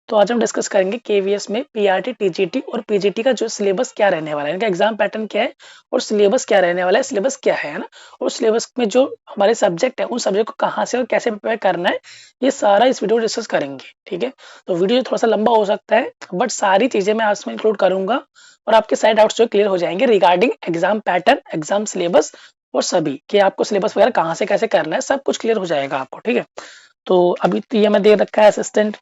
तो आज हम डिस्कस करेंगे केवीएस में पीआरटी, टीजीटी और पीजीटी का जो सिलेबस क्या रहने वाला है, इनका एग्जाम पैटर्न क्या है और सिलेबस क्या रहने वाला है, सिलेबस क्या है ना। और सिलेबस में जो हमारे सब्जेक्ट है उन सब्जेक्ट को कहाँ से और कैसे प्रिपेयर करना है, ये सारा इस वीडियो में डिस्कस करेंगे। ठीक है, तो वीडियो थोड़ा सा लंबा हो सकता है बट सारी चीजें मैं आज में इंक्लूड करूंगा और आपके सारे डाउट्स जो क्लियर हो जाएंगे regarding exam pattern, exam syllabus और सभी कि आपको सिलेबस वगैरह कहाँ से कैसे करना है, सब कुछ क्लियर हो जाएगा आपको। ठीक है, तो अभी तो ये मैं दे रखा है असिस्टेंट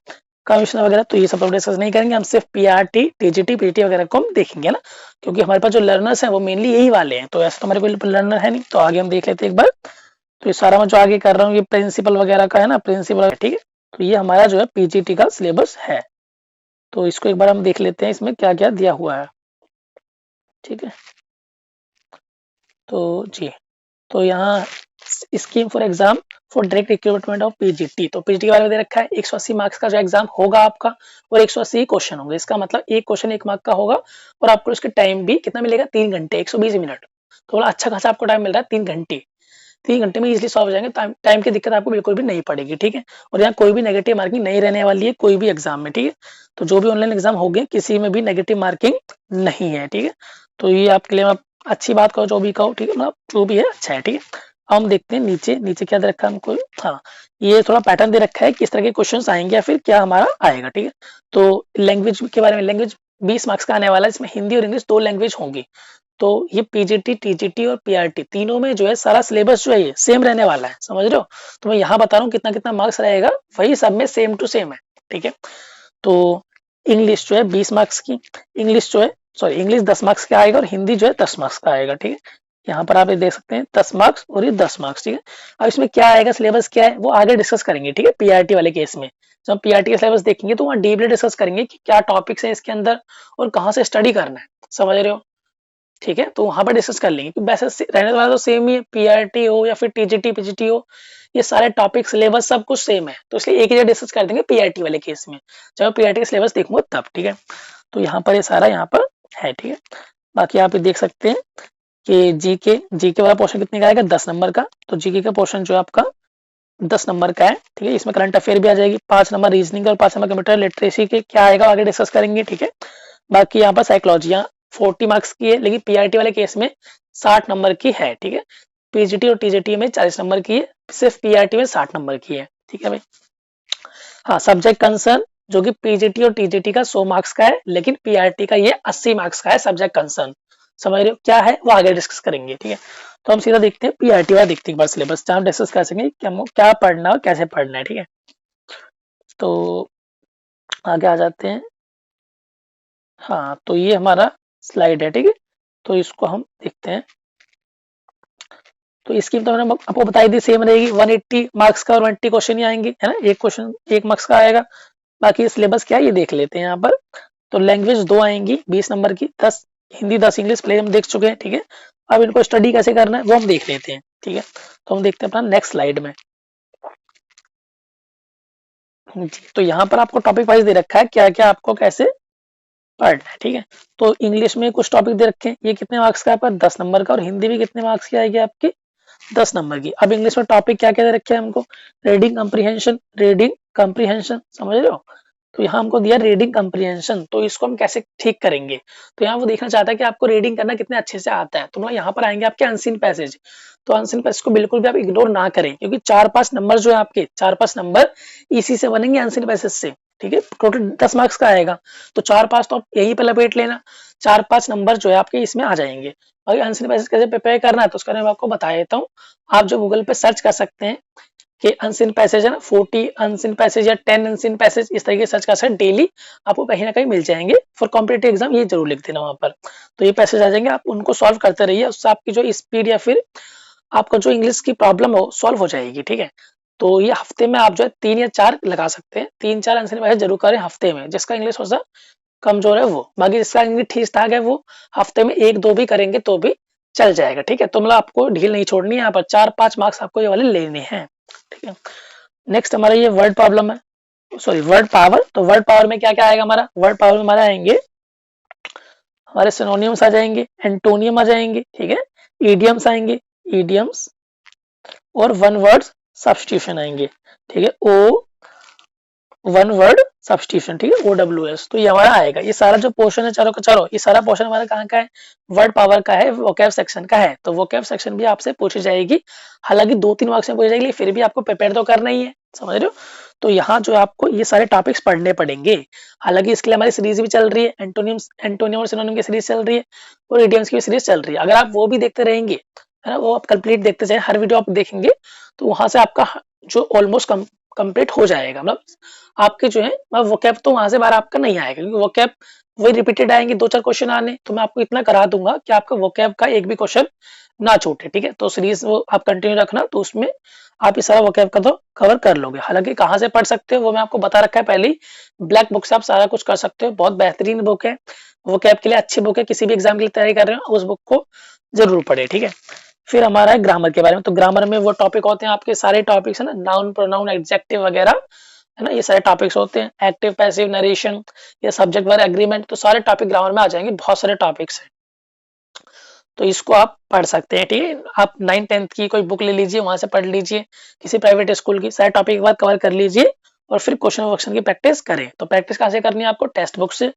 कमिश्नर वगैरह, तो ये सब डिस्कस नहीं करेंगे हम, सिर्फ पीआरटी, टीजीटी, पीटी वगैरह को हम देखेंगे ना, क्योंकि हमारे पास जो लर्नर्स हैं वो मेनली यही वाले हैं। तो ऐसा तो हमारे कोई लर्नर है नहीं, तो आगे हम देख लेते हैं एक बार। तो ये सारा मैं जो आगे कर रहा हूँ ये प्रिंसिपल वगैरह का है ना, प्रिंसिपल। ठीक है, तो ये हमारा जो है पीजीटी का सिलेबस है। तो इसको एक बार हम देख लेते हैं इसमें क्या क्या दिया हुआ है। ठीक है, तो जी, तो यहाँ scheme for exam for direct recruitment of PGT, तो पीजीटी के बारे में दे रखा है 180 मार्क्स का जो एग्जाम होगा आपका और 180 क्वेश्चन होंगे। इसका मतलब एक क्वेश्चन 1 मार्क का होगा और आपको उसके टाइम भी कितना मिलेगा, 3 घंटे 120 मिनट। तो बड़ा अच्छा खासा आपको टाइम मिल रहा है, 3 घंटे। 3 घंटे में इजिली सॉल्व हो जाएंगे, टाइम की दिक्कत आपको बिल्कुल भी नहीं पड़ेगी। ठीक है, और यहाँ कोई भी नेगेटिव मार्किंग नहीं रहने वाली है कोई भी एग्जाम में। ठीक है, तो जो भी ऑनलाइन एग्जाम हो गए किसी में भी नेगेटिव मार्किंग नहीं है। ठीक है, तो ये आपके लिए अच्छी बात कहो जो भी कहो। ठीक है, मतलब जो भी है अच्छा है। ठीक है, हम देखते हैं नीचे नीचे क्या दे रखा है हमको। हाँ, ये थोड़ा पैटर्न दे रखा है किस तरह के क्वेश्चंस आएंगे या फिर क्या हमारा आएगा। ठीक है, तो लैंग्वेज के बारे में, लैंग्वेज 20 मार्क्स का आने वाला है, इसमें हिंदी और इंग्लिश 2 लैंग्वेज होंगी। तो ये पीजीटी, टीजीटी और पीआरटी तीनों में जो है सारा सिलेबस जो है ये सेम रहने वाला है, समझ रहे हो। तो मैं यहाँ बता रहा हूँ कितना कितना मार्क्स रहेगा, वही सब में सेम टू सेम है। ठीक है, तो इंग्लिश जो है 20 मार्क्स की, इंग्लिश जो है सॉरी इंग्लिश 10 मार्क्स का आएगा और हिंदी जो है 10 मार्क्स का आएगा। ठीक है, यहाँ पर आप ये देख सकते हैं 10 मार्क्स और ये 10 मार्क्स। ठीक है, अब इसमें क्या आएगा, सिलेबस क्या है वो आगे डिस्कस करेंगे। ठीक है, पीआरटी वाले केस में जब हम पीआरटी का सिलेबस देखेंगे तो वहाँ डीपली डिस्कस करेंगे कि क्या टॉपिक्स है इसके अंदर और कहाँ से स्टडी करना है, समझ रहे हो। ठीक है, तो वहां पर डिस्कस कर लेंगे कि वैसे रहने वाला तो सेम ही है, पीआरटी हो या फिर टीजीटी, पीजीटी हो, ये सारे टॉपिक सिलेबस सब कुछ सेम है। तो इसलिए एक ही जगह डिस्कस कर देंगे पीआरटी वाले केस में, जब मैं पीआरटी का सिलेबस देखूंगा तब। ठीक है, तो यहाँ पर ये सारा यहाँ पर है। ठीक है, बाकी आप ये देख सकते हैं कि जीके जीके वाला पोर्शन कितने का आएगा, 10 नंबर का। तो जीके का पोर्शन जो है आपका 10 नंबर का है। ठीक है, इसमें करंट अफेयर भी आ जाएगी, 5 नंबर रीजनिंग और 5 नंबर कंप्यूटर लिटरेसी के क्या आएगा आगे डिस्कस करेंगे। ठीक है, बाकी यहाँ पर साइकोलॉजी 40 मार्क्स की है, लेकिन पीआरटी वाले केस में 60 नंबर की है। ठीक है, पीजीटी और टीजीटी में 40 नंबर की है, सिर्फ पीआरटी में 60 नंबर की है। ठीक है भाई, हाँ, सब्जेक्ट कंसर्न जो कि पीजीटी और टीजीटी का 100 मार्क्स का है, लेकिन पीआरटी का ये 80 मार्क्स का है सब्जेक्ट कंसर्न। समझ रहे हो क्या है, वो आगे डिस्कस करेंगे। ठीक है, तो हम सीधा देखते हैं पीआरटी वाला, देखते हैं एक बार सिलेबस, जहाँ डिस्कस कर सकेंगे क्या पढ़ना है और कैसे पढ़ना है। ठीक है, तो आगे आ जाते हैं। हाँ, तो ये हमारा स्लाइड है। ठीक है, तो इसको हम देखते हैं। तो स्कीम तो मैंने आपको बताई दी, सेम रहेगी, 180 मार्क्स का और 180 क्वेश्चन ही आएंगे, है ना, एक क्वेश्चन 1 मार्क्स का आएगा। बाकी सिलेबस क्या है ये देख लेते हैं यहाँ पर। तो लैंग्वेज 2 आएंगी 20 नंबर की, 10 हिंदी 10 इंग्लिश, पहले हम देख चुके हैं। ठीक है, अब इनको स्टडी कैसे करना है वो हम देख लेते हैं। ठीक है, तो हम देखते हैं अपना नेक्स्ट स्लाइड में। जी, तो यहाँ पर आपको टॉपिक वाइज दे रखा है क्या क्या आपको कैसे पढ़ना है। ठीक है, तो इंग्लिश में कुछ टॉपिक दे रखे हैं, ये कितने मार्क्स का है आपका, 10 नंबर का, और हिंदी भी कितने मार्क्स की आएगी आपकी, 10 नंबर की। अब इंग्लिश में टॉपिक क्या क्या दे रखे हैं हमको, रीडिंग कम्प्रीहेंशन, समझ रहे हो। तो यहाँ हमको दिया रीडिंग कम्प्रीहेंशन, तो इसको हम कैसे ठीक करेंगे। तो यहाँ वो देखना चाहता है कि आपको रीडिंग करना कितने अच्छे से आता है। तो मतलब यहाँ पर आएंगे आपके अनसीन पैसेज, तो अनसीन पैसेज को बिल्कुल भी आप इग्नोर ना करें, क्योंकि 4-5 नंबर जो है आपके 4-5 नंबर इसी से बनेंगे, अनसीन पैसेज से। ठीक है, टोटल 10 मार्क्स का आएगा, तो 4-5 तो आप यहीं पे लपेट लेना, 4-5 नंबर जो है आपके इसमें आ जाएंगे। अगर अनसीन पैसेज कैसे प्रिपेयर करना है तो उसका मैं आपको बता देता हूँ। आप जो गूगल पे सर्च कर सकते हैं कि अनसीन पैसेज है ना, 40 अनसीन पैसेज या 10 अनसीन पैसेज, इस तरीके से सर्च कर सकते, डेली आपको कहीं ना कहीं मिल जाएंगे। फॉर कॉम्पिटेटिव एग्जाम ये जरूर लिख देना वहां पर, तो ये पैसेज आ जाएंगे, आप उनको सॉल्व करते रहिए, उससे आपकी जो स्पीड या फिर आपका जो इंग्लिश की प्रॉब्लम हो सॉल्व हो जाएगी। ठीक है, तो ये हफ्ते में आप जो है 3 या 4 लगा सकते हैं, 3-4 अनसीन पैसेज जरूर करें हफ्ते में, जिसका इंग्लिश हो सा कमजोर है वो, बाकी जिसका इंग्लिश ठीक ठाक है वो हफ्ते में 1-2 भी करेंगे तो भी चल जाएगा। ठीक है, तो मतलब आपको ढील नहीं छोड़नी है, यहाँ पर 4-5 मार्क्स आपको ये वाले लेने हैं। ठीक है, नेक्स्ट हमारा ये वर्ड प्रॉब्लम है, सॉरी वर्ड पावर। तो वर्ड पावर में क्या क्या आएगा हमारा, वर्ड पावर में हमारे आएंगे, हमारे सिनोनियम्स आ जाएंगे, एंटोनियम आ जाएंगे। ठीक है, ईडियम्स आएंगे, ईडियम्स और वन वर्ड सब्स्टिट्यूशन आएंगे। ठीक है, ओ वन वर्ड सब्स्टिट्यूशन, ठीक है, OWS। तो ये हमारा आएगा। ये सारा जो पोर्शन है, चलो ये सारा पोर्शन हमारा कहाँ का है, वर्ड पावर का है, वोकैब सेक्शन का है। तो वोकैब सेक्शन भी आपसे पूछी जाएगी, हालांकि 2-3 मार्क्स में पूछी जाएगी, फिर भी आपको प्रिपेयर तो करना ही है, समझ रहे हो। तो यहाँ जो आपको ये सारे टॉपिक्स पढ़ने पड़ेंगे। हालांकि इसके लिए हमारी सीरीज भी चल रही है, एंटोनिम्स, एंटोनिम और सिनोनिम की सीरीज चल रही है, और इडियम्स की भी सीरीज चल रही है। अगर आप वो भी देखते रहेंगे, है ना, वो आप कंप्लीट देखते जाए, हर वीडियो आप देखेंगे, तो वहां से आपका जो ऑलमोस्ट कंप्लीट हो जाएगा। मतलब आपके जो है वोकैब तो वहां से बाहर आपका नहीं आएगा, क्योंकि वोकैब वही रिपीटेड आएंगे, 2-4 क्वेश्चन आने। तो मैं आपको इतना करा दूंगा कि आपका वोकैब का एक भी क्वेश्चन ना छूटे, ठीक है। तो सीरीज वो आप कंटिन्यू रखना, तो उसमें आप इस सारा वोकैब का तो कवर कर लोगे। हालांकि कहाँ से पढ़ सकते हो वो मैं आपको बता रखा है पहले ही, ब्लैक बुक से आप सारा कुछ कर सकते हो। बहुत बेहतरीन बुक है, वोकैब के लिए अच्छी बुक है। किसी भी एग्जाम के लिए तैयारी कर रहे हो उस बुक को जरूर पढ़े, ठीक है। फिर हमारा है ग्रामर के बारे में। तो ग्रामर में वो टॉपिक होते हैं आपके सारे टॉपिक्स, है ना, नाउन, प्रोनाउन, एडजेक्टिव वगैरह, है ना, ये सारे टॉपिक्स होते हैं। एक्टिव, पैसिव, नरेशन, ये सब्जेक्ट वर्ब एग्रीमेंट, तो सारे टॉपिक ग्रामर में आ जाएंगे। बहुत सारे टॉपिक्स हैं, तो इसको आप पढ़ सकते हैं, ठीक है। आप 9th-10th की कोई बुक ले लीजिए, वहां से पढ़ लीजिए, किसी प्राइवेट स्कूल की, सारे टॉपिक एक बार कवर कर लीजिए, और फिर क्वेश्चन वक्शन की प्रैक्टिस करें। तो प्रैक्टिस कहाँ से करनी है आपको, टेक्स्ट बुक से।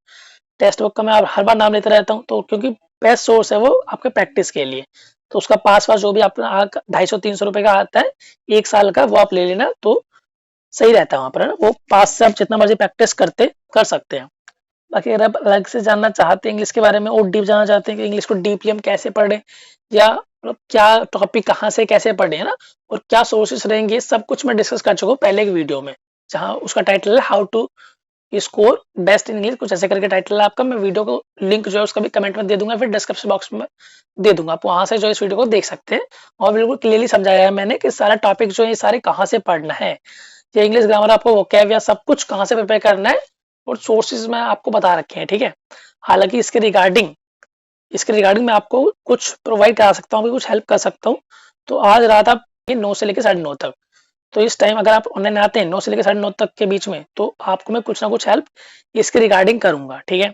टेक्स्ट बुक का मैं हर बार नाम लेता रहता हूँ, तो क्योंकि बेस्ट सोर्स है वो आपके प्रैक्टिस के लिए। तो उसका पास जो भी अपना 250-300 रुपए का आता है 1 साल का, वो आप ले लेना, तो सही रहता है वहां पर, है ना। वो पास से आप जितना मर्जी प्रैक्टिस करते कर सकते हैं। बाकी अगर आप अलग से जानना चाहते हैं इंग्लिश के बारे में, और डीप जानना चाहते हैं कि इंग्लिश को डीपली हम कैसे पढ़ें, या मतलब क्या टॉपिक कहाँ से कैसे पढ़े, है ना, और क्या सोर्सेस रहेंगे, सब कुछ मैं डिस्कस कर चुका हूँ पहले एक वीडियो में, जहाँ उसका टाइटल है how to score best in English, कुछ ऐसे करके टाइटल है आपका। मैं वीडियो को लिंक जो है उसका भी कमेंट में दे दूंगा, फिर डिस्क्रिप्शन बॉक्स में दे दूंगा, आप वहां से जो इस वीडियो को देख सकते हैं। और बिल्कुल क्लियरली समझाया है मैंने कि सारा टॉपिक जो है ये सारे कहाँ से पढ़ना है, ये इंग्लिश ग्रामर आपको वोकैब या सब कुछ कहाँ से प्रिपेयर करना है, और सोर्सेज मैं आपको बता रखे हैं, ठीक है। हालांकि इसके रिगार्डिंग मैं आपको कुछ प्रोवाइड करा सकता हूँ, कुछ हेल्प कर सकता हूँ। तो आज रात आप 9 से लेकर 9:30 तक, तो इस टाइम अगर आप ऑनलाइन आते हैं 9 से लेकर 9:30 तक के बीच में, तो आपको मैं कुछ ना कुछ हेल्प इसके रिगार्डिंग करूंगा, ठीक है।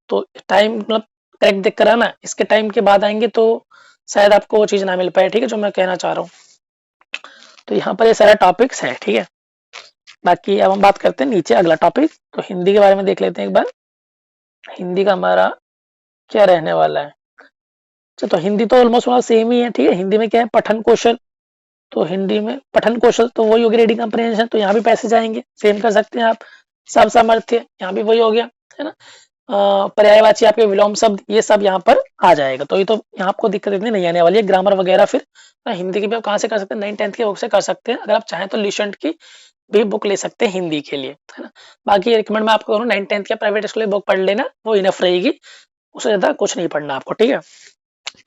तो टाइम मतलब करेक्ट देख कर आना, इसके टाइम के बाद आएंगे तो शायद आपको वो चीज ना मिल पाए, ठीक है, जो मैं कहना चाह रहा हूँ। तो यहाँ पर ये सारा टॉपिक्स है, ठीक है। बाकी अब हम बात करते हैं नीचे अगला टॉपिक, तो हिंदी के बारे में देख लेते हैं एक बार। हिंदी का हमारा क्या रहने वाला है। अच्छा, तो हिंदी तो ऑलमोस्ट हमारा सेम ही है, ठीक है। हिंदी में क्या है, पठन कौशल। तो हिंदी में पठन कौशल तो वही होगी, रीडिंग कम्प्रिहेंशन। तो यहाँ भी पैसे जाएंगे, सेम कर सकते हैं आप। सब सामर्थ्य यहाँ भी वही हो गया, है ना। पर्यायवाची आपके विलोम शब्द, ये सब यहाँ पर आ जाएगा। तो ये तो यहाँ आपको दिक्कत इतनी नहीं आने वाली है। ग्रामर वगैरह फिर हिंदी की भी आप कहाँ से कर सकते हैं, 9th-10th की बुक से कर सकते हैं। अगर आप चाहें तो ल्यूसेंट की भी बुक ले सकते हैं हिंदी के लिए, है ना। बाकी रिकमेंड मैं आपको करूँ 9th-10th की प्राइवेट स्कूल की बुक पढ़ लेना, वो इनफ रहेगी, उससे ज्यादा कुछ नहीं पढ़ना आपको, ठीक है।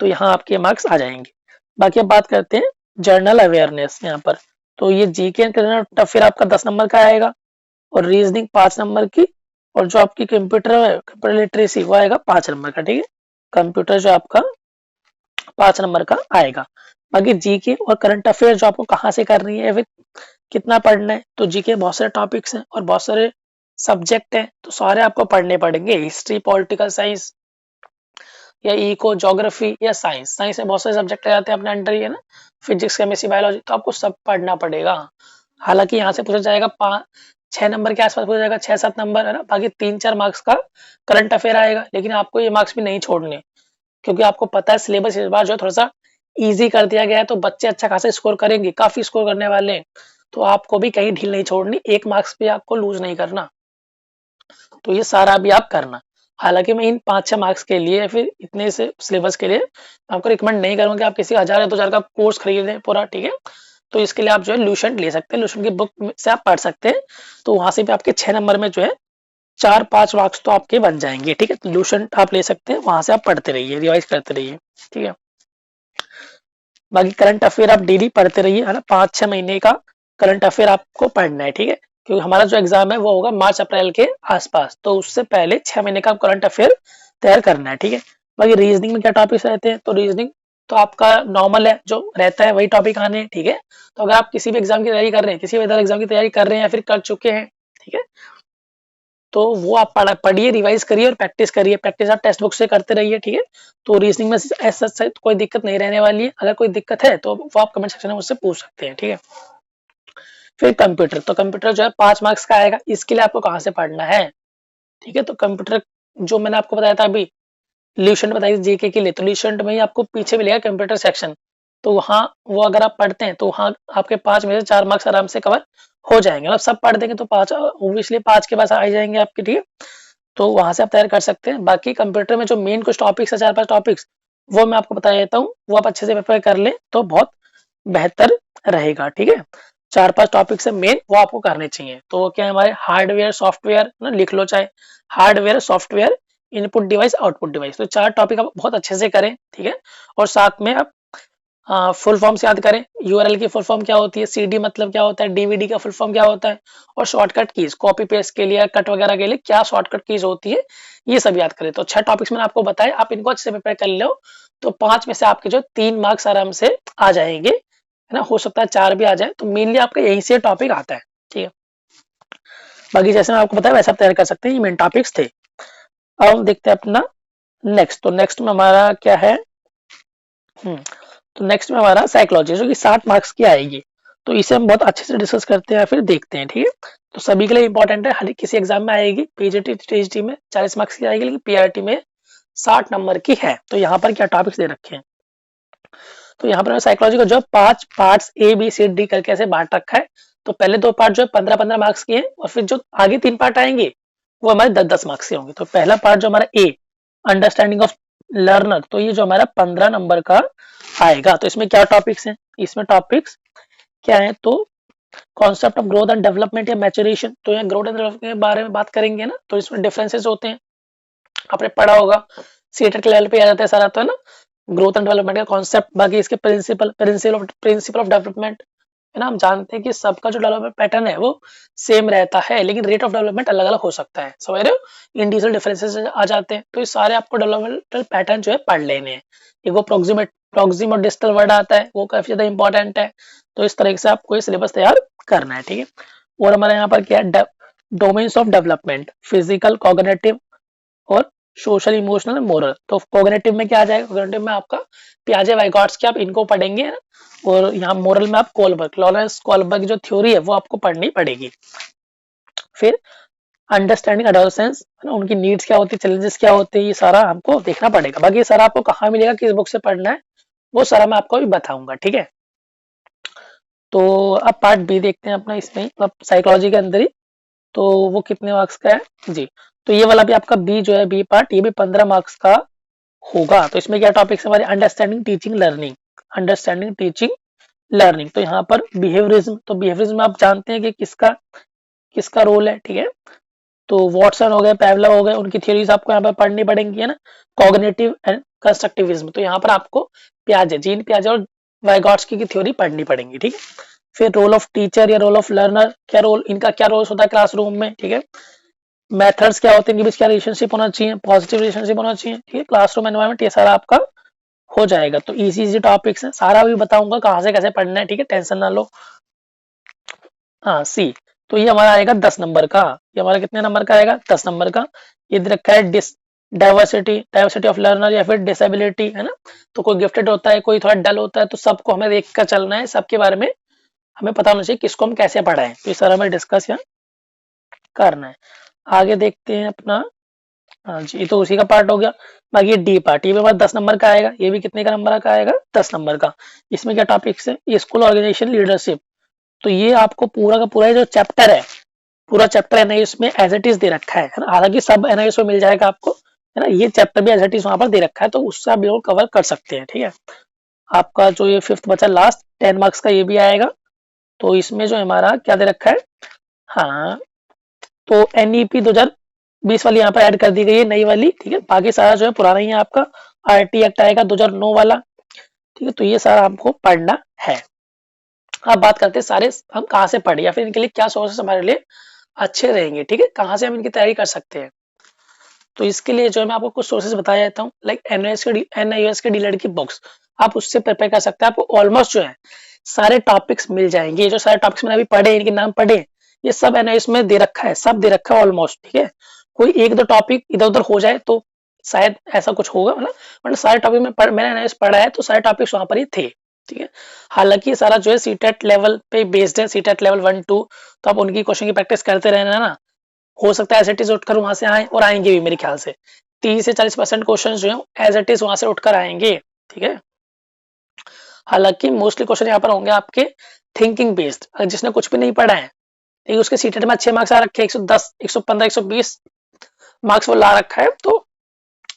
तो यहाँ आपके मार्क्स आ जाएंगे। बाकी अब बात करते हैं जर्नल अवेयरनेस यहाँ पर। तो ये जीके एंड करंट अफेयर फिर आपका 10 नंबर का आएगा, और रीजनिंग 5 नंबर की, और जो आपकी कंप्यूटर है, कंप्यूटर लिटरेसी, वो आएगा 5 नंबर का, ठीक है। कंप्यूटर जो आपका 5 नंबर का आएगा। बाकी जीके और करंट अफेयर जो आपको कहाँ से करनी है, फिर कितना पढ़ना है, तो जीके बहुत सारे टॉपिक्स हैं और बहुत सारे सब्जेक्ट हैं, तो सारे आपको पढ़ने पड़ेंगे। हिस्ट्री, पॉलिटिकल साइंस, या इको, ज्योग्राफी, या साइंस। साइंस में बहुत सारे सब्जेक्ट आ जाते हैं अपने अंडर ही, है ना, फिजिक्स, केमिस्ट्री, बायोलॉजी, तो आपको सब पढ़ना पड़ेगा। हालांकि यहाँ से पूछा जाएगा 6 नंबर के आसपास पूछा जाएगा, 6-7 नंबर, है ना। बाकी 3-4 मार्क्स का करंट अफेयर आएगा, लेकिन आपको ये मार्क्स भी नहीं छोड़ने, क्योंकि आपको पता है सिलेबस इस बार जो है थोड़ा सा ईजी कर दिया गया है, तो बच्चे अच्छा खासा स्कोर करेंगे, काफी स्कोर करने वाले हैं। तो आपको भी कहीं ढील नहीं छोड़नी, 1 मार्क्स भी आपको लूज नहीं करना। तो ये सारा भी आप करना। हालांकि मैं इन 5-6 मार्क्स के लिए, फिर इतने से सिलेबस के लिए आपको रिकमेंड नहीं करूंगा कि आप किसी 1000 या 2000 का कोर्स खरीदें पूरा, ठीक है। तो इसके लिए आप जो है लूसेंट ले सकते हैं, लूसेंट की बुक से आप पढ़ सकते हैं। तो वहां से भी आपके 6 नंबर में जो है 4-5 मार्क्स तो आपके बन जाएंगे, ठीक है। तो लूसेंट आप ले सकते हैं, वहां से आप पढ़ते रहिए, रिवाइज करते रहिए, ठीक है। बाकी करंट अफेयर आप डेली पढ़ते रहिए, है ना। 5-6 महीने का करंट अफेयर आपको पढ़ना है, ठीक है। क्योंकि हमारा जो एग्जाम है वो होगा मार्च अप्रैल के आसपास, तो उससे पहले 6 महीने का करंट अफेयर तैयार करना है, ठीक है। बाकी रीजनिंग में क्या टॉपिक्स रहते हैं, तो रीजनिंग तो आपका नॉर्मल है, जो रहता है वही टॉपिक आने हैं, ठीक है। तो अगर आप किसी भी एग्जाम की तैयारी कर रहे हैं, किसी भी अदर एग्जाम की तैयारी कर रहे हैं, या फिर कर चुके हैं, ठीक है, तो वो आप पढ़िए, रिवाइज करिए और प्रैक्टिस करिए। प्रैक्टिस आप टेक्स्ट बुक से करते रहिए, ठीक है। तो रीजनिंग में ऐसा कोई दिक्कत नहीं रहने वाली है। अगर कोई दिक्कत है तो वो आप कमेंट सेक्शन में मुझसे पूछ सकते हैं, ठीक है। फिर कंप्यूटर, तो कंप्यूटर जो है 5 मार्क्स का आएगा। इसके लिए आपको कहाँ से पढ़ना है, ठीक है। तो कंप्यूटर जो मैंने आपको बताया था अभी, ल्यूसेंट बताई जीके के लिए, तो ल्यूसेंट में ही आपको पीछे मिलेगा कंप्यूटर सेक्शन, तो वहाँ वो अगर आप पढ़ते हैं तो वहाँ आपके 5 में से 4 मार्क्स आराम से कवर हो जाएंगे। मतलब सब पढ़ देंगे तो 5 ऑब्वियसली 5 के पास आ ही जाएंगे आपके, ठीक है। तो वहां से आप तैयार कर सकते हैं। बाकी कंप्यूटर में जो मेन कुछ टॉपिक्स है, 4-5 टॉपिक्स, वो मैं आपको बता देता हूँ, वो आप अच्छे से प्रिपेयर कर लें तो बहुत बेहतर रहेगा, ठीक है। 4-5 टॉपिक्स है मेन, वो आपको करने चाहिए। तो वो क्या है, हमारे हार्डवेयर सॉफ्टवेयर ना, लिख लो चाहे, hardware software, input device output device, तो 4 टॉपिक आप बहुत अच्छे से करें, ठीक है। और साथ में आप फुल फॉर्म्स याद करें, यूआरएल की फुल फॉर्म क्या होती है, सीडी मतलब क्या होता है, डीवीडी का फुल फॉर्म क्या होता है, और शॉर्टकट कीज कॉपी पेस्ट के लिए, कट वगैरह के लिए क्या शॉर्टकट कीज होती है, ये सब याद करें। तो 6 टॉपिक्स मैंने आपको बताया, आप इनको अच्छे से प्रिपेयर कर लो तो 5 में से आपके जो 3 मार्क्स आराम से आ जाएंगे, है ना। हो सकता है 4 भी आ जाए, तो मेनली आपका यहीं से टॉपिक आता है, ठीक है। बाकी जैसे मैं आपको बताया वैसा आप तैयार कर सकते हैं, ये मेन टॉपिक्स थे। अब हम देखते हैं अपना नेक्स्ट, तो नेक्स्ट में हमारा क्या है, तो नेक्स्ट में हमारा साइकोलॉजी, जो कि 60 मार्क्स की आएगी। तो इसे हम बहुत अच्छे से डिस्कस करते हैं, फिर देखते हैं, ठीक है। तो सभी के लिए इंपॉर्टेंट है, हर किसी एग्जाम में आएगी। पीजीटी टीजीटी में 40 मार्क्स की आएगी, लेकिन पीआरटी में 60 नंबर की है। तो यहाँ पर क्या टॉपिक्स दे रखे हैं, तो यहाँ पर साइकोलॉजी को जो 5 parts A B C D करके ऐसे बांट रखा है। तो पहले 2 पार्ट जो है 15-15 मार्क्स के हैं, और फिर जो आगे 3 पार्ट आएंगे वो हमारे 10-10 मार्क्स के होंगे। तो पहला पार्ट जो हमारा ए, अंडरस्टैंडिंग ऑफ लर्नर, तो ये जो हमारा 15 नंबर का आएगा। तो इसमें क्या टॉपिक्स हैं, इसमें टॉपिक्स क्या है, तो concept of growth and development या मैचुरेशन, तो यहाँ ग्रोथ एंड डेवलपमेंट के बारे में बात करेंगे ना। तो इसमें डिफरेंसेस होते हैं, आपने पढ़ा होगा, सीटेट के लेवल पे आ जाता है सारा, तो है ना, ग्रोथ एंड डेवलपमेंट का कॉन्सेप्ट। बाकी इसके प्रिंसिपल ऑफ डेवलपमेंट, है ना। हम जानते हैं कि सबका जो डेवलपमेंट पैटर्न है वो सेम रहता है, लेकिन रेट ऑफ डेवलपमेंट अलग अलग हो सकता है, समझ रहे हो, इंडिविजुअल डिफरेंसेस आ जाते हैं। तो ये सारे आपको डेवलपमेंटल पैटर्न जो है पढ़ लेने हैं। एक वो प्रोक्सिम और डिस्टल वर्ड आता है, वो काफी ज्यादा इंपॉर्टेंट है। तो इस तरह से आपको ये सिलेबस तैयार करना है, ठीक है। और हमारे यहाँ पर क्या है, domains of development, physical, cognitive और सोशल, इमोशनल, मोरल। तो कॉग्निटिव में क्या आ जाएगा, कॉग्निटिव में आपका पियाजे वाइगॉट्स के आप इनको पढ़ेंगे ना। और यहाँ मोरल में आप कोलबर्ग, लॉरेंस कोलबर्ग की जो थ्योरी है वो आपको पढ़नी पड़ेगी। फिर अंडरस्टैंडिंग एडोलसेंस, उनकी नीड्स क्या होती है, चैलेंजेस क्या होते हैं, ये सारा हमको देखना पड़ेगा। बाकी ये सारा आपको कहाँ मिलेगा, किस बुक से पढ़ना है, वो सारा मैं आपको भी बताऊंगा, ठीक है। तो अब पार्ट बी देखते हैं अपना, इसमें अब साइकोलॉजी के अंदर ही। तो वो कितने मार्क्स का है जी, तो ये वाला भी आपका बी जो है, बी पार्ट, ये भी 15 मार्क्स का होगा। तो इसमें क्या टॉपिक्स हमारे, understanding teaching learning, understanding teaching learning. तो यहाँ पर बिहेवियरिज्म, तो बिहेवियरिज्म आप जानते हैं कि किसका किसका रोल है, ठीक है। तो वॉटसन हो गए, पैवलव हो गए, उनकी थ्योरीज आपको यहाँ पर पढ़नी पड़ेंगी, है ना। कॉग्निटिव एंड कंस्ट्रक्टिविज्म, तो यहाँ पर आपको पियाजे, जीन पियाजे और वाइगॉट्स्की की थ्योरी पढ़नी पड़ेंगी, ठीक है। फिर रोल ऑफ टीचर या रोल ऑफ लर्नर, क्या रोल, इनका क्या रोल होता है क्लासरूम में, ठीक है। मेथड्स क्या होते हैं, इनके बीच क्या रिलेशनशिप होना चाहिए, पॉजिटिव रिलेशनशिप होना चाहिए, ठीक है। क्लासरूम एनवायरनमेंट, ये सारा आपका हो जाएगा। तो इजी इजी टॉपिक्स है, सारा भी बताऊंगा कहाँ से कैसे पढ़ना है, ठीक है, टेंशन ना लो। हाँ सी, तो ये हमारा आएगा 10 नंबर का। ये हमारा कितने नंबर का आएगा, 10 नंबर का। ये दे रखा है डाइवर्सिटी, डाइवर्सिटी ऑफ लर्नर या फिर डिसेबिलिटी, है ना। तो कोई गिफ्टेड होता है, कोई थोड़ा डल होता है, तो सबको हमें देख कर चलना है, सबके बारे में हमें पता होना चाहिए किसको हम कैसे पढ़ाएं। तो ये सारा हमें डिस्कस यहाँ करना है। आगे देखते हैं अपना, हाँ जी, ये तो उसी का पार्ट हो गया। बाकी ये डी पार्ट, ये भी हमारा 10 नंबर का आएगा। ये भी कितने का नंबर का आएगा, 10 नंबर का। इसमें क्या टॉपिक्स है, ये स्कूल ऑर्गेनाइजेशन लीडरशिप। तो ये आपको पूरा का पूरा जो चैप्टर है, पूरा चैप्टर एनआईएस में एज इट इज दे रखा है ना। हालांकि सब एनआईएस में मिल जाएगा आपको, है ना। ये चैप्टर भी एज इट इज वहां पर दे रखा है, तो उससे आप बिल्कुल कवर कर सकते हैं, ठीक है। आपका जो ये 5th बचा लास्ट 10 मार्क्स का, ये भी आएगा। तो इसमें जो हमारा क्या दे रखा है, हाँ, तो एनईपी 2020 वाली यहाँ पर ऐड कर दी गई है, नई वाली, ठीक है। बाकी सारा जो है पुराना ही है आपका। आरटी एक्ट आएगा 2009 वाला, ठीक है। तो ये सारा आपको पढ़ना है। अब बात करते हैं सारे हम कहाँ से पढ़े, या फिर इनके लिए क्या सोर्सेस हमारे लिए अच्छे रहेंगे, ठीक है, कहाँ से हम इनकी तैयारी कर सकते हैं। तो इसके लिए जो है मैं आपको कुछ सोर्सेज बताया जाता हूँ, लाइक एनआईएस के डीलर की बुक्स, आप उससे प्रिपेयर कर सकते हैं। आपको ऑलमोस्ट जो है सारे टॉपिक्स मिल जाएंगे। ये जो सारे टॉपिक्स मैंने अभी पढ़े, इनके नाम पढ़े, ये सब एनआईएस में दे रखा है, सब दे रखा है ऑलमोस्ट, ठीक है। कोई एक दो टॉपिक इधर उधर हो जाए तो शायद ऐसा कुछ होगा, मतलब सारे टॉपिक में मैंने एनआईएस पढ़ा है, तो सारे टॉपिक्स वहां पर ही थे, ठीक है। हालांकि ये सारा जो है सीटेट लेवल पे बेस्ड है, सीटेट लेवल 1-2, तो आप उनकी क्वेश्चन की प्रैक्टिस करते रहना ना। हो सकता है एज इट इज उठकर वहां से आए, और आएंगे भी मेरे ख्याल से 30 से 40% क्वेश्चन जो है एज इट इज वहां से उठकर आएंगे। ठीक है। हालांकि मोस्टली क्वेश्चन यहाँ पर होंगे आपके थिंकिंग बेस्ड, जिसने कुछ भी नहीं पढ़ा है लेकिन उसके सीटेट में अच्छे मार्क्स आ रखे हैं, 110, 115, 120 मार्क्स वो ला रखा है, तो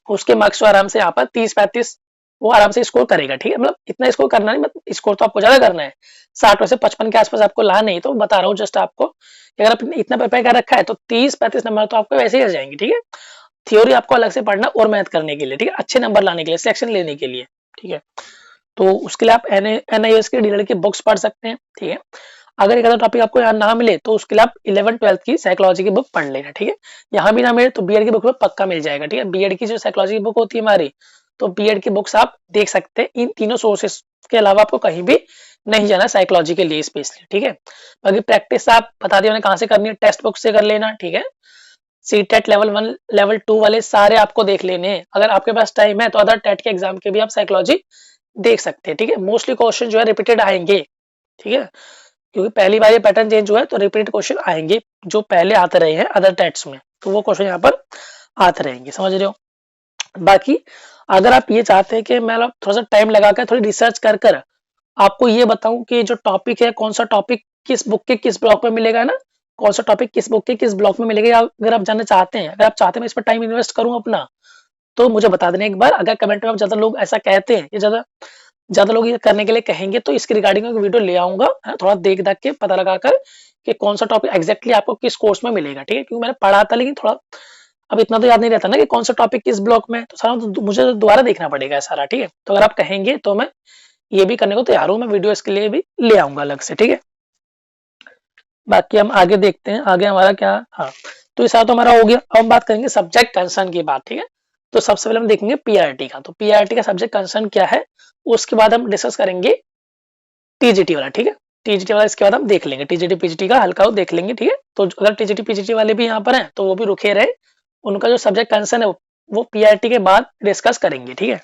उसके मार्क्स तो आराम से यहाँ पर 30-35 वो आराम से स्कोर करेगा। ठीक है, मतलब इतना स्कोर करना नहीं, मतलब स्कोर तो आपको ज्यादा करना है, 60 में से 55 के आसपास आपको ला नहीं, तो बता रहा हूँ जस्ट आपको कि अगर आपने इतना प्रिपेयर कर रखा है तो 30-35 नंबर तो आपको वैसे ही आ जाएंगे। ठीक है, थ्योरी आपको अलग से पढ़ना और मेहनत करने के लिए, ठीक है, अच्छे नंबर लाने के लिए, सिलेक्शन लेने के लिए। ठीक है, तो उसके लिए आप NIOS के डीलर की बुक्स पढ़ सकते हैं। ठीक है, अगर एक आधा टॉपिक आपको यहाँ ना मिले तो उसके लिए आप 11th-12th की साइकोलॉजी की बुक पढ़ लेना। ठीक है, यहाँ भी ना मिले तो बीएड की बुक में पक्का मिल जाएगा। ठीक है, बीएड की जो साइकोलॉजी की बुक होती है हमारी, तो बीएड की बुक्स आप देख सकते हैं। इन तीनों सोर्सेस के अलावा आपको कहीं भी नहीं जाना साइकोलॉजी के लिए स्पेशली। ठीक है, बाकी प्रैक्टिस आप बता दिया मैंने कहाँ से करनी है, टेक्स्ट बुक से कर लेना। ठीक है, सीटेट लेवल 1 लेवल 2 वाले सारे आपको देख लेने हैं। अगर आपके पास टाइम है तो अदर टेट के एग्जाम के भी आप साइकोलॉजी देख सकते हैं। ठीक है, मोस्टली क्वेश्चन जो है रिपीटेड आएंगे। ठीक है, क्योंकि पहली बार ये पैटर्न चेंज हुआ है तो रिपीटेड क्वेश्चन आएंगे जो पहले आते रहे हैं अदर टेट्स में, तो वो क्वेश्चन यहाँ पर आते रहेंगे, समझ रहे हो। बाकी अगर आप ये चाहते हैं कि मैं थोड़ा सा टाइम लगाकर थोड़ी रिसर्च कर कर आपको ये बताऊं कि जो टॉपिक है कौन सा टॉपिक किस बुक के किस ब्लॉक में मिलेगा ना, कौन सा टॉपिक किस बुक के किस ब्लॉक में मिलेगा, या अगर आप जानना चाहते हैं, अगर आप चाहते हैं मैं इस पर टाइम इन्वेस्ट करूं अपना, तो मुझे बता देना एक बार। अगर कमेंट में आप ज्यादा लोग ऐसा कहते हैं, ये ज्यादा ज्यादा लोग ये करने के लिए कहेंगे, तो इसके रिगार्डिंग एक वीडियो ले आऊंगा, थोड़ा देख देख के पता लगा कर कि कौन सा टॉपिक एग्जैक्टली आपको किस कोर्स में मिलेगा। ठीक है, क्योंकि मैंने पढ़ा था लेकिन थोड़ा अब इतना तो याद नहीं रहता ना कि कौन सा टॉपिक किस ब्लॉक में, तो सारा तो मुझे दोबारा देखना पड़ेगा सारा। ठीक है, तो अगर आप कहेंगे तो मैं ये भी करने को तैयार हूँ, मैं वीडियो इसके लिए भी ले आऊंगा अलग से। ठीक है, बाकी हम आगे देखते हैं आगे हमारा क्या। हाँ, तो ये सारा तो हमारा हो गया। अब हम बात करेंगे सब्जेक्ट कंसर्न की बात। ठीक है, तो सबसे पहले हम देखेंगे पीआरटी का, तो पीआरटी का सब्जेक्ट कंसर्न क्या है, उसके बाद हम डिस्कस करेंगे टीजीटी वाला। ठीक है, टीजीटी वाला इसके बाद हम देख लेंगे, टीजीटी पीजीटी का हल्का देख लेंगे। ठीक है, तो अगर टीजीटी पीजीटी वाले भी यहाँ पर हैं तो वो भी रुके रहे, उनका जो सब्जेक्ट कंसर्न है वो पीआरटी के बाद डिस्कस करेंगे। ठीक है,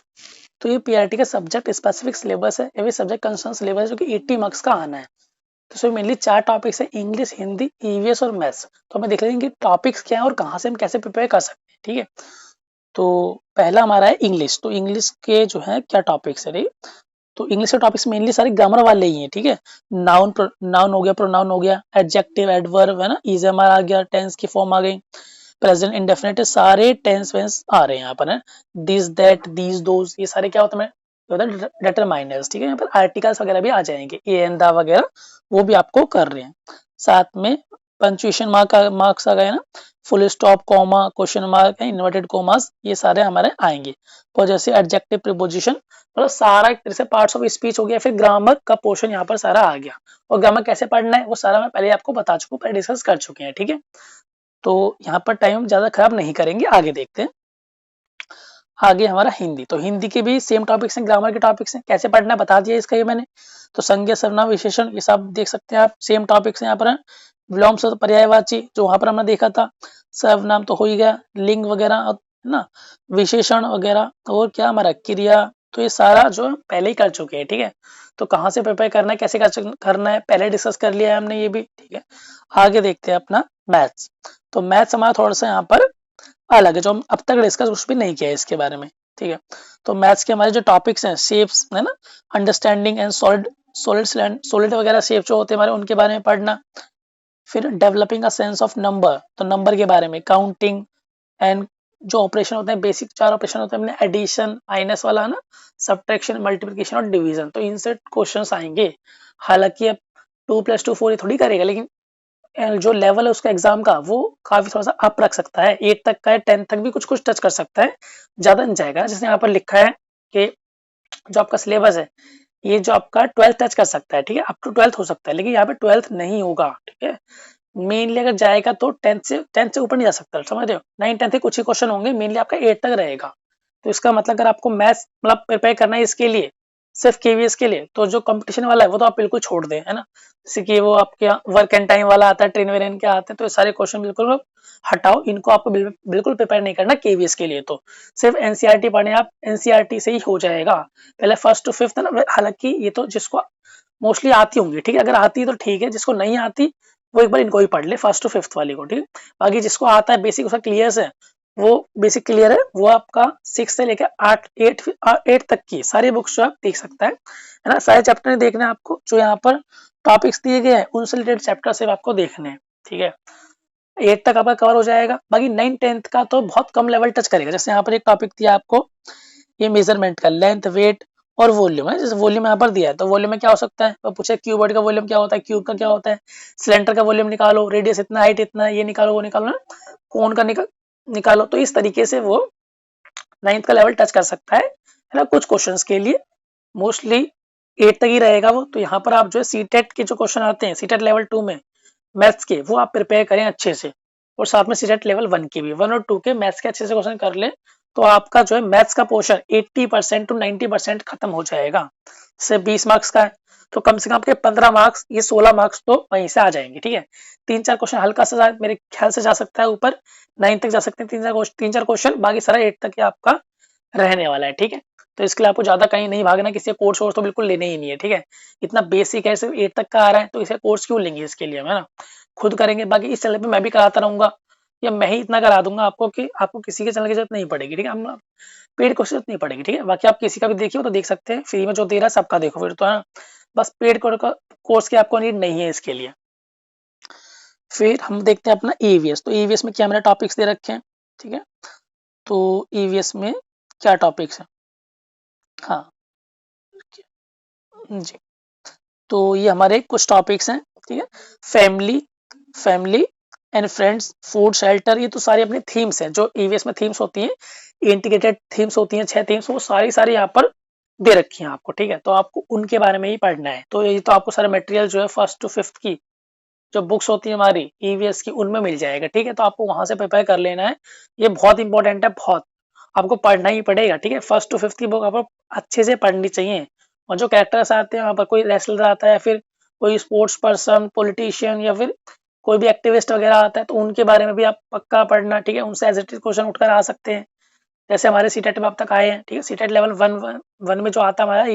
तो ये पीआरटी का सब्जेक्ट स्पेसिफिक सिलेबस है, ये भी सब्जेक्ट कंसर्न सिलेबस है जो कि 80 मार्क्स का आना है। तो इसमें मेनली 4 टॉपिक्स है, इंग्लिश, हिंदी, ईवीएस और मैथ्स। तो हमें देख लेंगे कि टॉपिक्स क्या है और कहाँ से हम कैसे प्रिपेयर कर सकते हैं। ठीक है, तो पहला हमारा है इंग्लिश। तो इंग्लिश के जो है क्या टॉपिक्स है, तो इंग्लिश के टॉपिक्स मेनली सारे ग्रामर वाले ही हैं। ठीक है, नाउन नाउन हो गया, प्रोनाउन हो गया, एडजेक्टिव, एडवर्ब है ना, इज एम आर आ गया, टेंस की फॉर्म आ गई, प्रेजेंट इंडेफिनिट, सारे टेंस वेंस आ रहे हैं यहाँ पर है, दिस दैट दीज दोज, ये सारे क्या होता है डिटरमाइनर्स। ठीक है, यहाँ पर आर्टिकल्स वगैरह भी आ जाएंगे, ए एंड द वगैरह वो भी आपको कर रहे हैं। साथ में पंक्चुएशन मार्क्स आ गए ना, full stop, comma, question mark, inverted commas, ये सारे हमारे आएंगे। और जैसे एडजेक्टिव, प्रीपोजिशन, मतलब सारा एक तरह से पार्ट्स ऑफ स्पीच हो गया। फिर ग्रामर का पोर्शन यहाँ पर सारा आ गया, और ग्रामर कैसे पढ़ना है वो सारा मैं पहले आपको बता चुका हूँ, पहले डिस्कस कर चुके हैं। ठीक है, तो यहाँ पर टाइम ज्यादा खराब नहीं करेंगे, आगे देखते हैं। आगे हमारा हिंदी, तो हिंदी के भी सेम टॉपिक्स हैं, ग्रामर के टॉपिक्स हैं, कैसे पढ़ना है बता दिया इसका ये मैंने। तो संज्ञा, सर्वनाम, विशेषण, ये सब देख सकते हैं आप, सेम टॉपिक्स यहाँ पर है। विलोम शब्द, पर्यायवाची जो वहां पर हमने देखा था, सर्वनाम तो हो ही गया, लिंग वगैरह है ना, विशेषण वगैरह, और क्या हमारा क्रिया, तो ये सारा जो है पहले ही कर चुके हैं। ठीक है, तो कहाँ से प्रिपेयर करना है, कैसे करना है, पहले डिस्कस कर लिया है हमने ये भी। ठीक है, आगे देखते हैं अपना मैथ्स। तो मैथ्स हमारा थोड़ा सा यहाँ पर अलग है, जो हम अब तक डिस्कस कुछ भी नहीं किया है इसके बारे में। ठीक है, तो मैथ्स के हमारे जो टॉपिक्स हैं, शेप्स है ना, अंडरस्टैंडिंग एंड सॉलिड वगैरह शेप जो होते हैं हमारे, उनके बारे में पढ़ना। फिर developing a sense of number, तो नंबर के बारे में, काउंटिंग एंड जो ऑपरेशन होते हैं, बेसिक 4 ऑपरेशन होते हैं अपने, एडिशन, माइनस वाला है ना, सब्ट्रैक्शन, मल्टीप्लिकेशन और डिवीजन, तो इनसे क्वेश्चंस आएंगे। हालांकि अब 2+2 4 ये थोड़ी करेगा, लेकिन जो लेवल है उसका एग्जाम का वो काफी थोड़ा सा अप रख सकता है, 8 तक का है, 10 तक भी कुछ कुछ टच कर सकता है, ज्यादा नहीं जाएगा। जैसे यहाँ पर लिखा है कि जो आपका सिलेबस है ये जो आपका 12th टच कर सकता है। ठीक है, अप टू 12th हो सकता है, लेकिन यहाँ पे 12th नहीं होगा। ठीक है, मेनली अगर जाएगा तो 10th से ऊपर नहीं जा सकता, समझ रहे हो, 9-10 के कुछ ही क्वेश्चन होंगे, मेनली आपका 8 तक रहेगा। तो इसका मतलब अगर आपको मैथ्स मतलब प्रिपेयर करना है इसके लिए, सिर्फ केवीएस के लिए, तो जो कंपटीशन वाला है वो तो आप बिल्कुल छोड़ दें, है ना। जैसे कि वो आपके वर्क एंड टाइम वाला आता है, ट्रेन वेरेन के आते हैं, तो ये सारे क्वेश्चन बिल्कुल हटाओ, इनको आपको बिल्कुल प्रिपेयर नहीं करना केवीएस के लिए। तो सिर्फ एनसीईआरटी पढ़े आप, एनसीईआरटी से ही हो जाएगा। पहले फर्स्ट टू फिफ्थ है ना, हालांकि ये तो जिसको मोस्टली आती होंगी, ठीक है, अगर आती है तो ठीक है, जिसको नहीं आती वो एक बार इनको ही पढ़ ले, फर्स्ट टू फिफ्थ वाली को, ठीक है। बाकी जिसको आता है बेसिक, उसका क्लियर है, वो बेसिक क्लियर है, वो आपका 6 से लेकर 8 तक की सारी बुक्स जो आप देख सकता है ना। सारे चैप्टर नहीं देखने आपको, जो यहाँ पर टॉपिक्स दिए गए हैं उनसे रिलेटेड चैप्टर सिर्फ आपको देखने हैं, ठीक है। 8 तक आपका कवर हो जाएगा। बाकी 9 10th का तो बहुत कम लेवल टच करेगा। जैसे यहाँ पर एक टॉपिक दिया आपको, ये मेजरमेंट का लेंथ, वेट और वॉल्यूम है। जैसे वॉल्यूम यहाँ पर दिया है, तो वॉल्यूम में क्या हो सकता है, वो पूछे क्यूबॉइड का वॉल्यूम क्या होता है, क्यूब का क्या होता है, सिलेंडर का वॉल्यूम निकालो, रेडियस इतना, हाइट इतना, ये निकालो, वो निकालो ना, कोन का निकालो। तो इस तरीके से वो 9th का लेवल टच कर सकता है ना। कुछ क्वेश्चंस के लिए मोस्टली 8 तक ही रहेगा वो। तो यहाँ पर आप जो है सीटेट के जो क्वेश्चन आते हैं, सीटेट लेवल 2 में मैथ्स के, वो आप प्रिपेयर करें अच्छे से, और साथ में सीटेट लेवल 1 के भी, 1 और 2 के मैथ्स के अच्छे से क्वेश्चन कर ले, तो आपका जो है मैथ्स का पोर्शन 80% टू 90% खत्म हो जाएगा। जैसे 20 मार्क्स का है, तो कम से कम आपके 15 मार्क्स, ये 16 मार्क्स तो वहीं से आ जाएंगे, ठीक है। 3-4 क्वेश्चन हल्का सा मेरे ख्याल से जा सकता है ऊपर, 9 तक जा सकते हैं 3-4 क्वेश्चन, बाकी सारा 8 तक ही आपका रहने वाला है, ठीक है। तो इसके लिए आपको ज्यादा कहीं नहीं भागना, किसी कोर्स वोर्स तो बिल्कुल लेने ही नहीं है, ठीक है। इतना बेसिक है, सिर्फ 8 तक का आ रहा है, तो इसे कोर्स क्यों लेंगे इसके लिए, है ना, खुद करेंगे। बाकी इस चैनल पे मैं भी कराता रहूंगा, या मैं ही इतना करा दूंगा आपको कि आपको किसी के चैनल की जरूरत नहीं पड़ेगी, ठीक है। हम पेड कोर्स जरूरत नहीं पड़ेगी, ठीक है। बाकी आप किसी का भी देखिए तो देख सकते हैं, फ्री में जो दे रहा है सबका देखो फिर तो, है ना। बस पेड कोर्स की आपको नीड नहीं है इसके लिए। फिर हम देखते हैं अपना ईवीएस। तो ईवीएस में क्या मैंने टॉपिक्स दे रखे हैं, ठीक है। तो ईवीएस में क्या टॉपिक्स है, हाँ जी, तो ये हमारे कुछ टॉपिक्स हैं, ठीक है। Family, family and friends, food, shelter, ये तो सारी अपनी थीम्स हैं, जो ईवीएस में थीम्स होती हैं, इंटीग्रेटेड थीम्स होती हैं, 6 थीम्स, वो सारी सारी यहाँ पर दे रखी हैं आपको, ठीक है। तो आपको उनके बारे में ही पढ़ना है। तो ये तो आपको सारा मटेरियल जो है फर्स्ट टू फिफ्थ की जो बुक्स होती है हमारी ईवीएस की, उनमें मिल जाएगा, ठीक है। तो आपको वहां से प्रिपेयर कर लेना है, ये बहुत इंपॉर्टेंट है, बहुत आपको पढ़ना ही पड़ेगा, ठीक है। फर्स्ट टू फिफ्थ की बुक आपको अच्छे से पढ़नी चाहिए। और जो कैरेक्टर्स आते हैं वहाँ पर, कोई रेसलर आता है, फिर कोई स्पोर्ट्स पर्सन, पॉलिटिशियन, या फिर कोई भी एक्टिविस्ट वगैरह आता है, तो उनके बारे में भी आप पक्का पढ़ना, ठीक है। उनसे एज इट इज क्वेश्चन उठकर आ सकते हैं, जैसे हमारे सीटेट में अब तक आए हैं, ठीक है। सीटेट लेवल 1 में जो आता है हमारा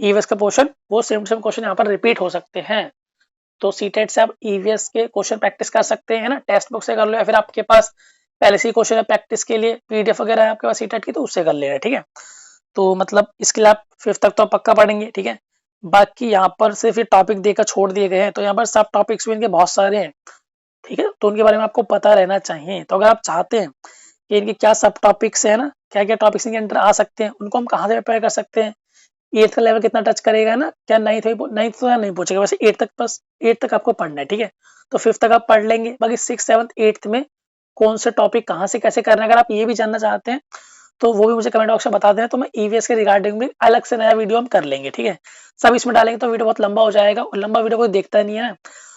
ईवीएस का पोर्शन, वो सेम सेम क्वेश्चन यहाँ पर रिपीट हो सकते हैं। तो सीटेट से आप ईवीएस के क्वेश्चन प्रैक्टिस कर सकते हैं ना, टेक्स्ट बुक से कर लो, या फिर आपके पास पहले से क्वेश्चन है प्रैक्टिस के लिए, पीडीएफ वगैरह है आपके पास सीटेट की, तो उससे कर लेना, ठीक है। तो मतलब इसके लिए आप 5th तक तो पक्का पढ़ेंगे, ठीक है। बाकी यहाँ पर सिर्फ ये टॉपिक देकर छोड़ दिए गए हैं, तो यहाँ पर सब टॉपिक्स भी इनके बहुत सारे हैं, ठीक है। तो उनके बारे में आपको पता रहना चाहिए। तो अगर आप चाहते हैं कि इनके क्या सब टॉपिक्स है ना, क्या क्या टॉपिक्स इनके अंदर आ सकते हैं, उनको हम कहाँ से प्रिपेयर कर सकते हैं, 8th का लेवल कितना टच करेगा ना, क्या 9th तो नहीं पहुंचेगा, वैसे 8 तक, बस 8 तक आपको पढ़ना है, ठीक है। तो 5th तक आप पढ़ लेंगे। बाकी 6th 7th 8th में कौन से टॉपिक कहाँ से कैसे करना है, अगर आप ये भी जानना चाहते हैं तो वो भी मुझे कमेंट बॉक्स में बता दें, तो मैं ईवीएस के रिगार्डिंग भी अलग से नया वीडियो हम कर लेंगे, ठीक है। सब इसमें डालेंगे तो वीडियो बहुत लंबा हो जाएगा, और लंबा वीडियो कोई देखता नहीं है ना,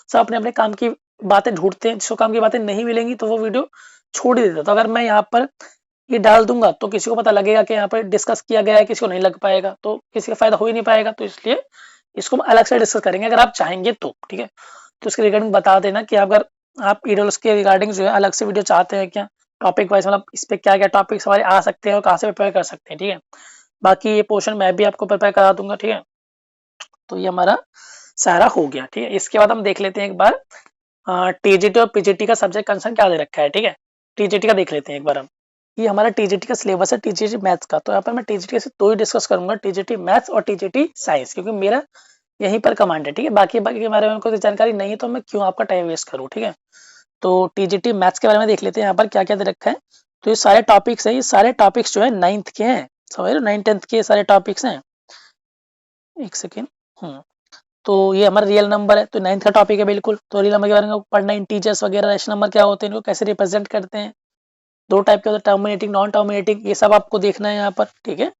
सब अपने अपने काम की बातें ढूंढते हैं, जिसको काम की बातें नहीं मिलेंगी तो वो वीडियो छोड़ ही देता। तो अगर मैं यहाँ पर ये डाल दूंगा तो किसी को पता लगेगा कि यहाँ पर डिस्कस किया गया है, किसी को नहीं लग पाएगा, तो किसी का फायदा हो ही नहीं पाएगा। तो इसलिए इसको हम अलग से डिस्कस करेंगे अगर आप चाहेंगे तो, ठीक है। तो इसके रिगार्डिंग बता देना कि अगर आप ईडल्स के रिगार्डिंग जो है अलग से वीडियो चाहते हैं क्या, टॉपिक वाइज, मतलब इस पे क्या क्या टॉपिक्स हमारे आ सकते हैं और कहाँ से प्रिपेयर कर सकते हैं, ठीक है। बाकी ये पोर्शन मैं भी आपको प्रिपेयर करा दूंगा, ठीक है। तो ये हमारा सारा हो गया, ठीक है। इसके बाद हम देख लेते हैं एक बार टीजीटी और पीजीटी का सब्जेक्ट कंसर्न क्या दे रखा है, ठीक है। टीजीटी का देख लेते हैं एक बार हम। ये हमारा टीजीटी का सिलेबस है, टीजीटी मैथ्स का। तो यहाँ पर मैं टीजीटी से 2 ही डिस्कस करूंगा, टीजीटी मैथ्स और टीजीटी साइंस, क्योंकि मेरा यहीं पर कमांड है, ठीक है। बाकी बाकी के बारे में कोई जानकारी नहीं है, तो मैं क्यों आपका टाइम वेस्ट करूँ, ठीक है। तो टीजीटी मैथ्स के बारे में देख लेते हैं यहाँ पर क्या क्या दे रखा है। तो ये सारे टॉपिक्स हैं, ये सारे टॉपिक्स जो है 9th के हैं, समझ रहे हो, 9 10th के सारे टॉपिक्स हैं। एक सेकेंड, तो ये हमारा रियल नंबर है, तो 9th का टॉपिक है बिल्कुल। तो रियल नंबर के बारे में पढ़ना, इंटीजर्स वगैरह, रैशनल नंबर क्या होते हैं, इनको कैसे रिप्रेजेंट करते हैं, 2 टाइप के होते हैं, टर्मिनेटिंग, नॉन टर्मिनेटिंग, ये सब आपको देखना है यहाँ पर, ठीक है।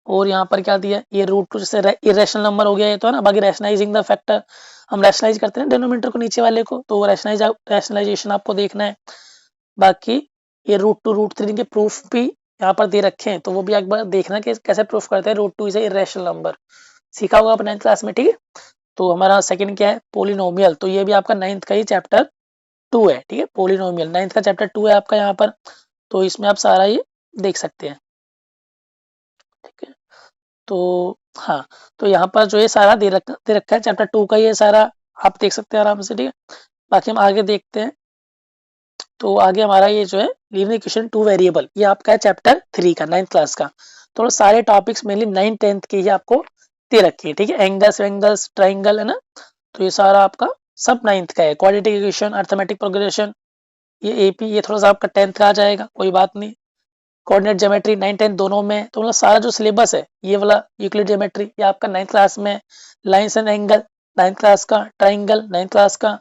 और यहाँ पर क्या दिया, ये रूट टू, जैसे इरेशनल नंबर हो गया ये तो, है ना। बाकी रैशनलाइजिंग द फैक्टर, हम रैशनलाइज करते हैं डिनोमिनेटर को नीचे वाले को, तो रैशनलाइजेशन आपको देखना है। बाकी ये रूट टू रूट थ्री के प्रूफ भी यहाँ पर दे रखे हैं, तो वो भी एक बार देखना कि कैसे प्रूफ करते हैं root 2 is a irrational number. सीखा होगा आप 9th क्लास में, ठीक है। तो हमारा सेकंड क्या है, पोलिनोमियल। तो ये भी आपका 9th का ही चैप्टर 2 है, ठीक है। पोलिनोमियल 9th का चैप्टर 2 है आपका यहाँ पर, तो इसमें आप सारा ये देख सकते हैं, ठीक है। तो हाँ, तो यहाँ पर जो ये सारा दे रखा है चैप्टर 2 का, ये सारा आप देख सकते हैं आराम से, ठीक है। बाकी हम आगे देखते हैं। तो आगे हमारा ये जो है लीनियर इक्वेशन 2 वेरिएबल, ये आपका है चैप्टर 3 का 9th क्लास का। तो सारे टॉपिक्स मेनली 9th 10th के ही आपको दे रखी है, ठीक है। एंगल्स वेंगल्स ट्राइंगल है ना, तो ये सारा आपका सब 9th का है। क्वाड्रेटिक इक्वेशन, अर्थमेटिक प्रोग्रेशन, ये एपी, ये थोड़ा सा आपका 10th का आ जाएगा, कोई बात नहीं। कोऑर्डिनेट ज्योमेट्री 9 10 दोनों में, तो मतलब सारा जो सिलेबस है ये वाला यूक्लिड ज्योमेट्री ये आपका 9th क्लास में। Lines and angle 9th class का, ट्राइंगल 9th क्लास का,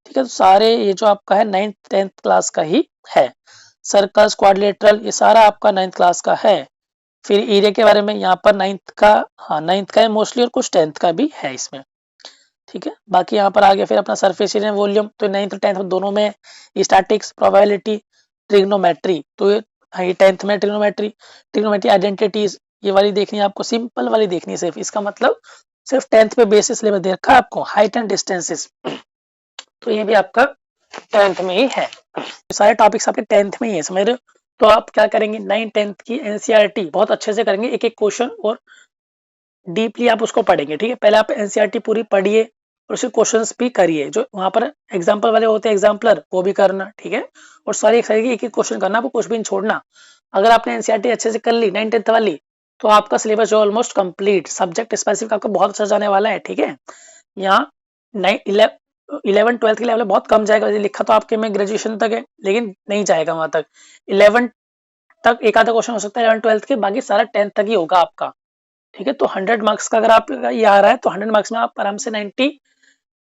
ठीक है। तो सारे ये जो आपका है 9th 10th क्लास का ही है। सर्कल्स, क्वाड्रिलेटरल, ये सारा आपका 9th क्लास का है। फिर एरिया के बारे में यहाँ पर 9th का, हाँ 9th का है मोस्टली, और कुछ 10th का भी है इसमें, ठीक है। बाकी यहाँ पर आगे फिर अपना सरफेस एरिया, वॉल्यूम, तो 9th और 10th दोनों में। स्टैटिक्स, प्रोबेबिलिटी, ट्रिग्नोमेट्री, तो ये हाँ, ये 10th में ट्रिग्नोमेट्री। ट्रिग्नोमेट्री आइडेंटिटीज ये वाली देखनी है आपको, सिंपल वाली देखनी है सिर्फ, इसका मतलब सिर्फ 10th पे बेसिस लेवल दे रखा है आपको। हाइट एंड डिस्टेंसेस, तो ये भी आपका 10th में ही है। सारे टॉपिक्स आपके 10th में ही है, समझ रहे हो। तो आप क्या करेंगे, 9 10th की एनसीईआरटी बहुत अच्छे से करेंगे, एक एक क्वेश्चन और डीपली आप उसको पढ़ेंगे, ठीक है। पहले आप एनसीईआरटी पूरी पढ़िए और उसके क्वेश्चंस भी करिए, जो वहां पर एग्जाम्पल वाले होते हैं एग्जाम्पलर, वो भी करना, ठीक है। और सारी एक एक क्वेश्चन करना, आपको कुछ भी नहीं छोड़ना। अगर आपने एनसीईआरटी अच्छे से कर ली 9 10th वाली, तो आपका सिलेबस जो ऑलमोस्ट कंप्लीट, सब्जेक्ट स्पेसिफिक आपका बहुत अच्छा जाने वाला है, ठीक है। यहाँ 11 12th के लेवल बहुत कम जाएगा, लिखा तो आपके में ग्रेजुएशन तक है, लेकिन नहीं जाएगा वहां तक। 11 तक एक आधा क्वेश्चन हो सकता है 11 12th के, बाकी सारा 10th तक ही होगा आपका, ठीक है। तो 100 मार्क्स का अगर आप ये आ रहा है, तो 100 मार्क्स में आप आराम से 90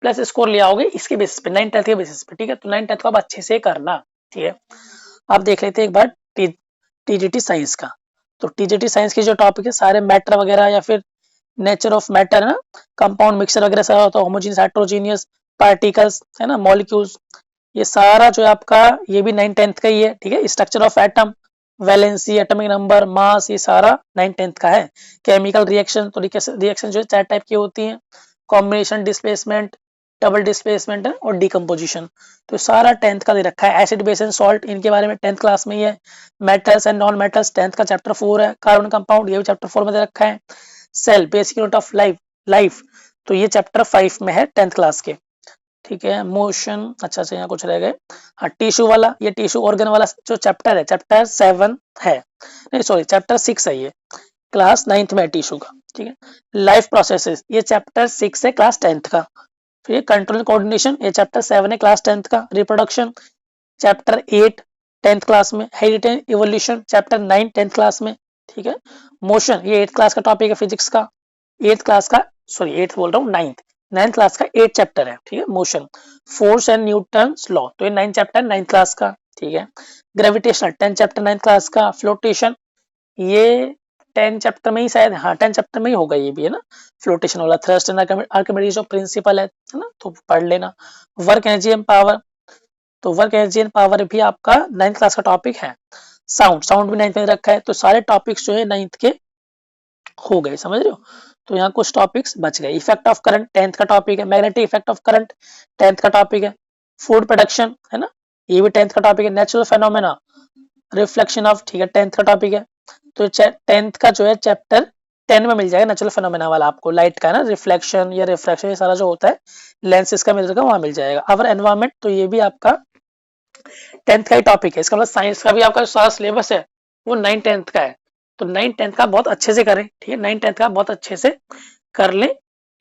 प्लस स्कोर ले आओगे इसके बेसिस पे, 9 10th के बेसिस पे, ठीक है। तो 9 10th को आप अच्छे से करना, ठीक है। आप देख लेते हैं एक बार टीजीटी साइंस का। तो टीजीटी साइंस की जो टॉपिक है, सारे मैटर वगैरह या फिर नेचर ऑफ मैटर है ना, कंपाउंड मिक्सचर वगैरह सारा होता है, होमोजीनियस हेटेरोजीनियस पार्टिकल्स है ना, मॉलिक्यूल्स, ये सारा जो है आपका, ये भी 9 10th का ही है, ठीक है। Structure of atom, valency, atomic number, mass, ये सारा 9 10th का है। केमिकल रिएक्शन, तो रिएक्शन जो है 4 टाइप की होती हैं, कॉम्बिनेशन, डिस्प्लेसमेंट, डबल डिस्प्लेसमेंट है और डिकम्पोजिशन, तो सारा 10th का दे रखा है। एसिड, बेस एंड सॉल्ट, इनके बारे में 10th क्लास में ही है। Metals and non metals 10th का चैप्टर 4 है। कार्बन कंपाउंड, ये भी चैप्टर 4 में दे रखा है। Cell, basic unit of life, तो ये चैप्टर 5 में है 10th क्लास के, ठीक है। मोशन, अच्छा अच्छा यहाँ कुछ रह गए, हाँ टिश्यू वाला, ये टिश्यू ऑर्गन वाला जो चैप्टर है, चैप्टर 7 है, नहीं सॉरी चैप्टर 6 है, ये क्लास 9th में है टिश्यू का, ठीक है। लाइफ प्रोसेसेस, ये चैप्टर 6 है क्लास 10th का। फिर ये कंट्रोल कोऑर्डिनेशन, ये चैप्टर 7 है क्लास 10th का। रिप्रोडक्शन चैप्टर 8 10th क्लास में। Heritage evolution chapter 9 10th class में, ठीक है। मोशन, ये 8th क्लास का टॉपिक है फिजिक्स का, 8th क्लास का, सॉरी 8th बोल रहा हूँ, 9th क्लास का 8 चैप्टर है, ठीक है। Motion, force and Newton's law, तो ये 9 चैप्टर 9th क्लास का, ठीक है। ग्रेविटेशनल 10 चैप्टर 9th क्लास का। फ्लोटेशन, ये 10 चैप्टर में ही शायद, हाँ 10 चैप्टर में ही होगा ये भी, है ना। फ्लोटेशन वाला थ्रस्ट एंड आर्किमिडीज जो प्रिंसिपल है ना, तो पढ़ लेना। वर्क एनर्जी एंड पावर, तो वर्क एनर्जी एंड पावर भी आपका 9th क्लास का टॉपिक है। साउंड भी 9th में रखा है, तो सारे टॉपिक्स जो है 9th के हो गए, समझ रहे हो। तो यहाँ कुछ टॉपिक्स बच गए। इफेक्ट ऑफ करंट 10th का टॉपिक है। Magnetic effect of current 10th का टॉपिक है। फूड प्रोडक्शन है ना, ये भी 10th का टॉपिक है। नेचुरल फेनोमेना, रिफ्लेक्शन ऑफ, ठीक है 10th का टॉपिक है। तो 10th का जो है चैप्टर 10 में मिल जाएगा नेचुरल फेनोमेना वाला आपको, लाइट का ना, रिफ्लेक्शन या रिफ्रैक्शन, ये सारा जो होता है लेंसेज का मिल जाएगा, वहां मिल जाएगा। अवर एनवायरमेंट, तो ये भी आपका 10th का ही टॉपिक है। इसका मतलब साइंस का भी आपका सारा सिलेबस है वो 9 10th का है। तो 9 10th का बहुत अच्छे से करें, ठीक है। 9 10th का बहुत अच्छे से कर लें।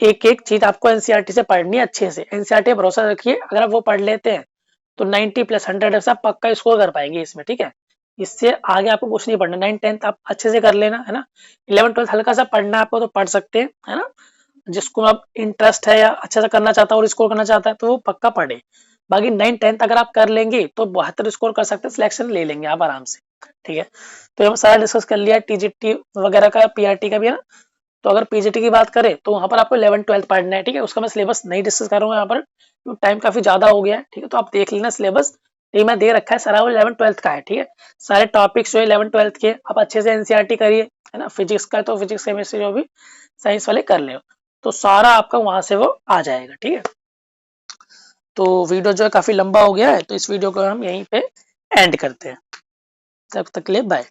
एक एक चीज आपको एनसीईआरटी से पढ़नी है अच्छे से। एनसीईआरटी भरोसा रखिए, अगर आप वो पढ़ लेते हैं तो 90 प्लस 100 से आप पक्का स्कोर कर पाएंगे इसमें, ठीक है। इससे आगे आपको कुछ नहीं पढ़ना। 9 10th आप अच्छे से कर लेना, है ना। 11 12 हल्का सा पढ़ना है आपको, तो पढ़ सकते हैं, है ना। जिसको आप इंटरेस्ट है या अच्छा सा करना चाहता है और स्कोर करना चाहता है, तो वो पक्का पढ़े। बाकी 9 10th अगर आप कर लेंगे तो 72 स्कोर कर सकते हैं, सिलेक्शन ले लेंगे आप आराम से, ठीक है। तो हम सारा डिस्कस कर लिया टीजीटी वगैरह का, पीआरटी का भी, है ना। तो अगर पीजीटी की बात करें तो वहां पर आपको 11 12 पढ़ना है, ठीक है। उसका मैं सिलेबस नहीं डिस्कस करूंगा यहाँ पर, टाइम काफी ज्यादा हो गया है, ठीक है। तो आप देख लेना सिलेबस, ये मैं दे रखा है सारा, वो 11th-12th का है, ठीक है। सारे टॉपिक्स जो 11th-12th के आप अच्छे से एनसीईआरटी करिए, है ना। फिजिक्स का तो फिजिक्स केमिस्ट्री जो भी साइंस वाले कर ले, तो सारा आपका वहां से वो आ जाएगा, ठीक है। तो वीडियो जो है काफी लंबा हो गया है, तो इस वीडियो को हम यहीं पे एंड करते हैं। तब तक के लिए बाय।